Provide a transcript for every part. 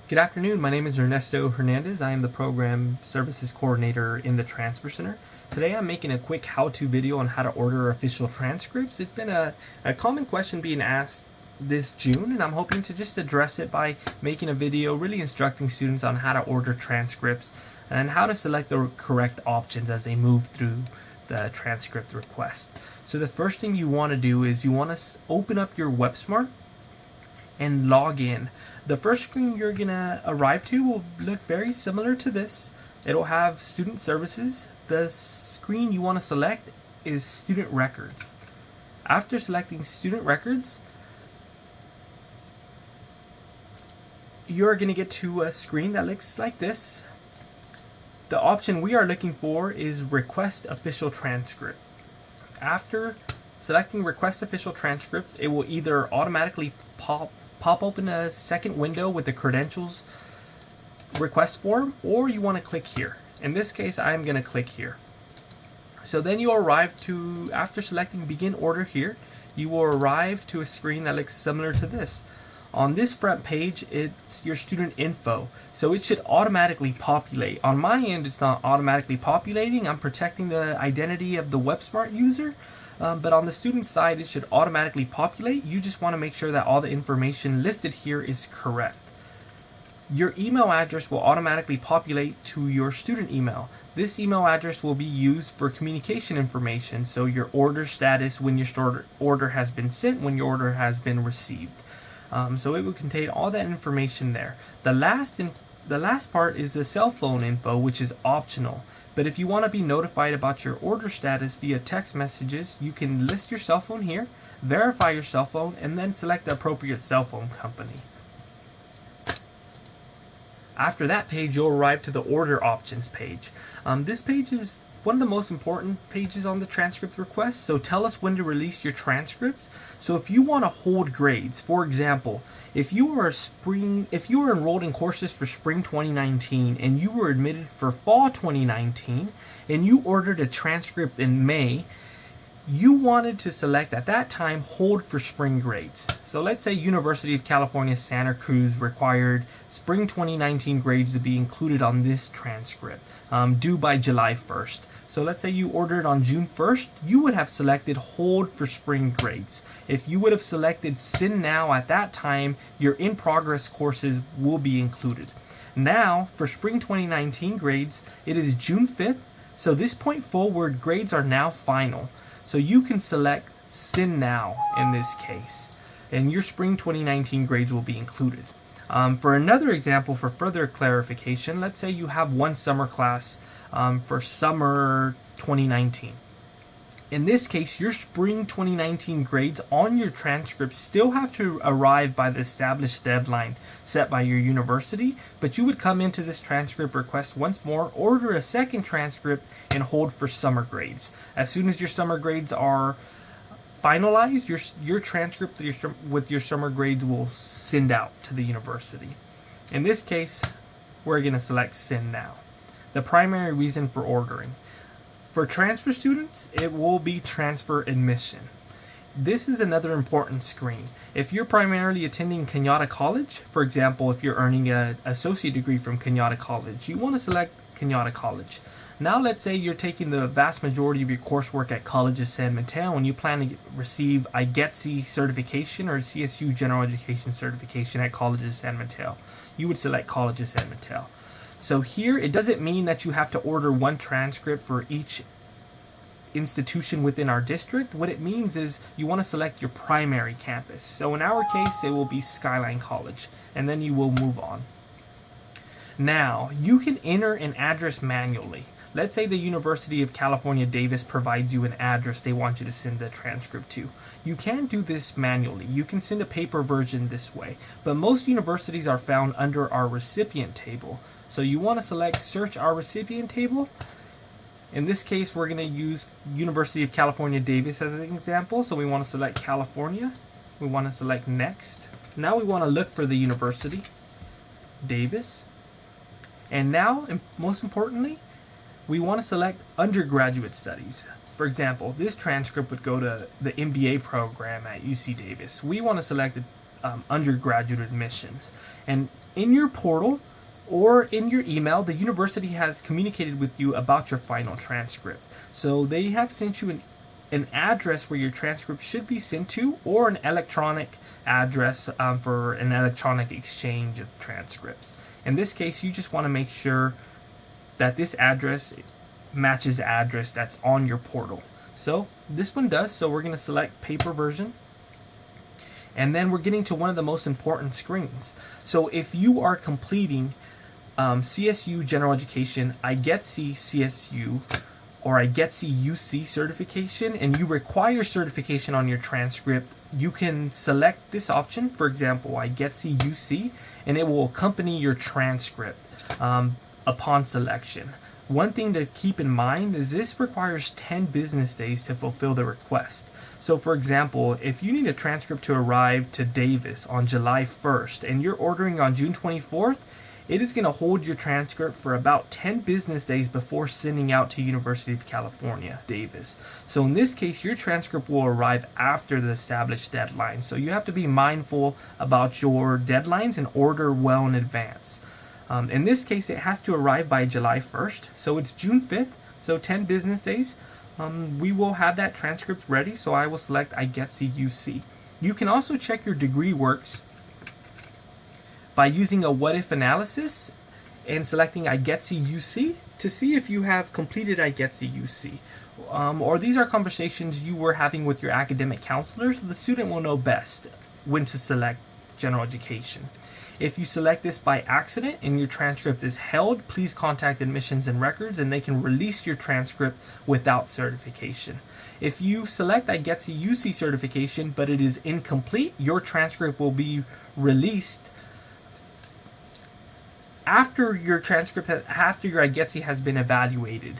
Good afternoon, my name is Ernesto Hernandez. I am the Program Services Coordinator in the Transfer Center. Today I'm making a quick how-to video on how to order official transcripts. It's been a common question being asked this June, and I'm hoping to just address it by making a video really instructing students on how to order transcripts and how to select the correct options as they move through the transcript request. So the first thing you want to do is you want to open up your Websmart and log in. The first screen you're gonna arrive to will look very similar to this. It'll have student services. The screen you want to select is student records. After selecting student records, you're gonna get to a screen that looks like this. The option we are looking for is request official transcript. After selecting request official transcript, it will either automatically pop open a second window with the credentials request form, or you want to click here. In this case, I'm going to click here. So then you'll arrive to, after selecting begin order here, you will arrive to a screen that looks similar to this. On this front page, it's your student info, so it should automatically populate. On my end, it's not automatically populating. I'm protecting the identity of the Websmart user. But on the student side, it should automatically populate. You just want to make sure that all the information listed here is correct. Your email address will automatically populate to your student email. This email address will be used for communication information, so your order status, when your order has been sent, when your order has been received. So it will contain all that information there. The last part is the cell phone info, which is optional. But if you want to be notified about your order status via text messages, you can list your cell phone here, verify your cell phone, and then select the appropriate cell phone company. After that page, you'll arrive to the order options page. This page is one of the most important pages on the transcript request, so tell us when to release your transcripts. So if you want to hold grades, for example, if you are enrolled in courses for spring 2019 and you were admitted for fall 2019 and you ordered a transcript in May, you wanted to select at that time hold for spring grades. So let's say University of California Santa Cruz required spring 2019 grades to be included on this transcript, due by July 1st. So let's say you ordered on June 1st, you would have selected hold for spring grades. If you would have selected send now at that time, your in-progress courses will be included. Now, for spring 2019 grades, it is June 5th, so this point forward, grades are now final. So you can select send now in this case, and your spring 2019 grades will be included. For another example, for further clarification, let's say you have one summer class for summer 2019. In this case, your spring 2019 grades on your transcript still have to arrive by the established deadline set by your university, but you would come into this transcript request once more, order a second transcript, and hold for summer grades. As soon as your summer grades are finalized, your transcript with your summer grades will send out to the university. In this case, we're going to select send now. The primary reason for ordering. For transfer students, it will be transfer admission. This is another important screen. If you're primarily attending Kenyatta College, for example, if you're earning an associate degree from Kenyatta College, you want to select Kenyatta College. Now let's say you're taking the vast majority of your coursework at College of San Mateo and you plan to receive IGETC certification or CSU General Education certification at College of San Mateo. You would select College of San Mateo. So here, it doesn't mean that you have to order one transcript for each institution within our district. What it means is you want to select your primary campus. So in our case, it will be Skyline College, and then you will move on. Now, you can enter an address manually. Let's say the University of California, Davis provides you an address they want you to send the transcript to. You can do this manually. You can send a paper version this way, but most universities are found under our recipient table. So you want to select search our recipient table. In this case, we're going to use University of California, Davis as an example. So we want to select California. We want to select next. Now we want to look for the university, Davis. And now, and most importantly, we want to select undergraduate studies. For example, this transcript would go to the MBA program at UC Davis. We want to select undergraduate admissions. And in your portal or in your email, the university has communicated with you about your final transcript. So they have sent you an address where your transcript should be sent to, or an electronic address for an electronic exchange of transcripts. In this case, you just want to make sure that this address matches the address that's on your portal. So this one does, so we're going to select paper version. And then we're getting to one of the most important screens. So if you are completing CSU General Education, IGETC CSU, or IGETC UC certification, and you require certification on your transcript, you can select this option, for example, IGETC UC, and it will accompany your transcript upon selection. One thing to keep in mind is this requires 10 business days to fulfill the request. So for example, if you need a transcript to arrive to Davis on July 1st and you're ordering on June 24th, it is going to hold your transcript for about 10 business days before sending out to University of California, Davis. So in this case, your transcript will arrive after the established deadline. So you have to be mindful about your deadlines and order well in advance. In this case, it has to arrive by July 1st, so it's June 5th, so 10 business days. We will have that transcript ready, so I will select IGETC UC. You can also check your degree works by using a what-if analysis and selecting IGETC UC to see if you have completed IGETC UC. Or these are conversations you were having with your academic counselor, so the student will know best when to select general education. If you select this by accident and your transcript is held, please contact Admissions and Records and they can release your transcript without certification. If you select IGETC UC certification but it is incomplete, your transcript will be released after your IGETC has been evaluated.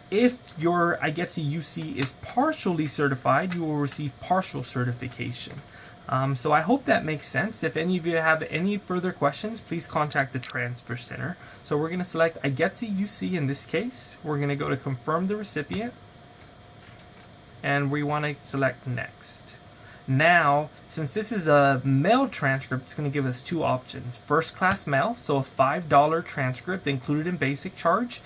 If your IGETC UC is partially certified, you will receive partial certification. So I hope that makes sense. If any of you have any further questions, please contact the Transfer Center. So we're going to select IGETC UC in this case. We're going to go to confirm the recipient. And we want to select next. Now, since this is a mail transcript, it's going to give us two options. First class mail, so a $5 transcript included in basic charge.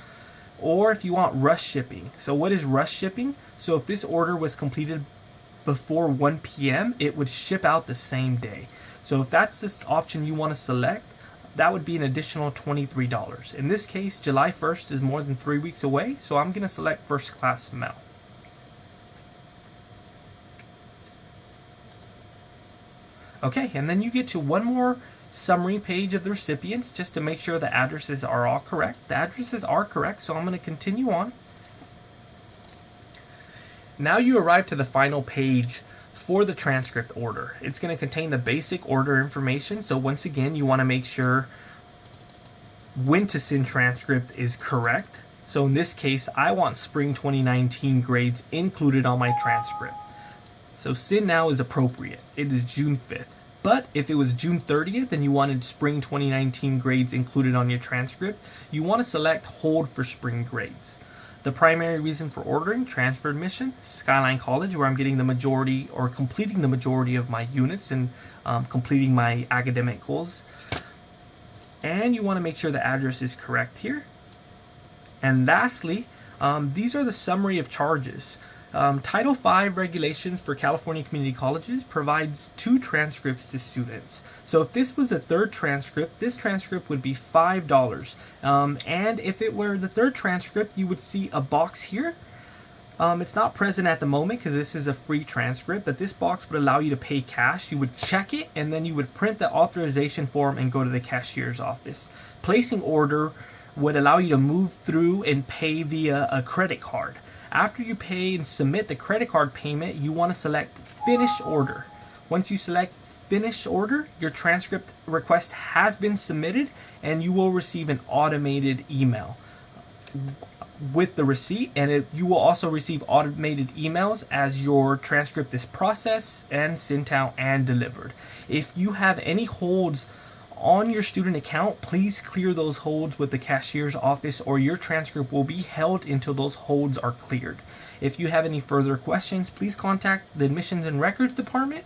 Or if you want rush shipping. So what is rush shipping? So if this order was completed before 1 p.m., it would ship out the same day. So if that's this option you want to select, that would be an additional $23. In this case, July 1st is more than 3 weeks away, so I'm going to select first class mail. Okay, and then you get to one more summary page of the recipients just to make sure the addresses are all correct. The addresses are correct, so I'm going to continue on. Now you arrive to the final page for the transcript order. It's going to contain the basic order information, so once again you want to make sure when to send transcript is correct. So in this case, I want spring 2019 grades included on my transcript. So send now is appropriate. It is June 5th. But if it was June 30th and you wanted spring 2019 grades included on your transcript, you want to select hold for spring grades. The primary reason for ordering transfer admission, Skyline College, where I'm getting the majority or completing the majority of my units and completing my academic goals. And you want to make sure the address is correct here. And lastly, these are the summary of charges. Title V regulations for California community colleges provides 2 transcripts to students. So if this was a third transcript, this transcript would be $5. And if it were the third transcript, you would see a box here. It's not present at the moment because this is a free transcript, but this box would allow you to pay cash. You would check it and then you would print the authorization form and go to the cashier's office. Placing order would allow you to move through and pay via a credit card. After you pay and submit the credit card payment, you want to select Finish Order. Once you select Finish Order, your transcript request has been submitted and you will receive an automated email with the receipt, and you will also receive automated emails as your transcript is processed and sent out and delivered. If you have any holds on your student account, please clear those holds with the cashier's office or your transcript will be held until those holds are cleared. If you have any further questions, please contact the Admissions and Records Department